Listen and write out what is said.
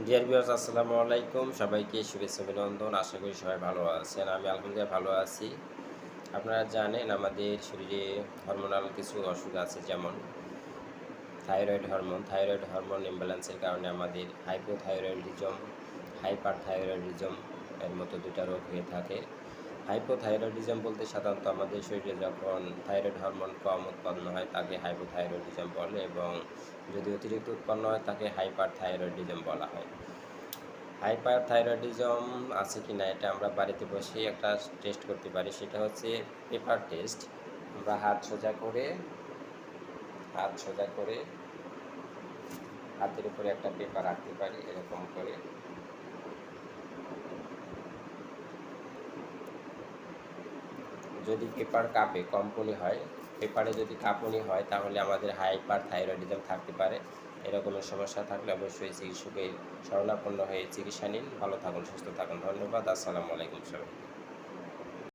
Dear viewers, আসসালামু আলাইকুম। সবাইকে শুভেচ্ছা অভিনন্দন। আশা করি সবাই ভালো আছেন। আমি আলহামদুলিল্লাহ ভালো আছি। আপনারা জানেন আমাদের শরীরে হরমোনাল কিছু অসুখ আছে, যেমন থাইরয়েড হরমোন ইমব্যালেন্সের কারণে আমাদের হাইপোথাইরয়েডিজম, হাইপারথাইরয়েডিজম এর মতো দুটা রোগ হয়ে থাকে। হাইপোথাইরয়েডিজম বলতে সাধারণত আমাদের শরীরে যখন থাইরয়েড হরমোন কম উৎপন্ন হয় তাকে হাইপোথাইরয়েডিজম বলে, এবং যদি অতিরিক্ত উৎপন্ন হয় তাকে হাইপারথাইরয়েডিজম বলা হয়। হাইপারথাইরয়েডিজম আছে কি না এটা আমরা বাড়িতে বসেই একটা টেস্ট করতে পারি, সেটা হচ্ছে পেপার টেস্ট। আমরা হাত সোজা করে হাতের উপরে একটা পেপার রাখতে পারি, এরকম করে। যদি পেপার কাঁপে, কম্পনি হয়, পেপারে যদি কাঁপুনি হয়, তাহলে আমাদের হাইপার থাইরয়েডিজম থাকতে পারে। এরকমের সমস্যা থাকলে অবশ্যই চিকিৎসকের শরণাপন্ন হয়ে চিকিৎসা নিন। ভালো থাকুন, সুস্থ থাকুন। ধন্যবাদ। আসসালামু আলাইকুম সবাই।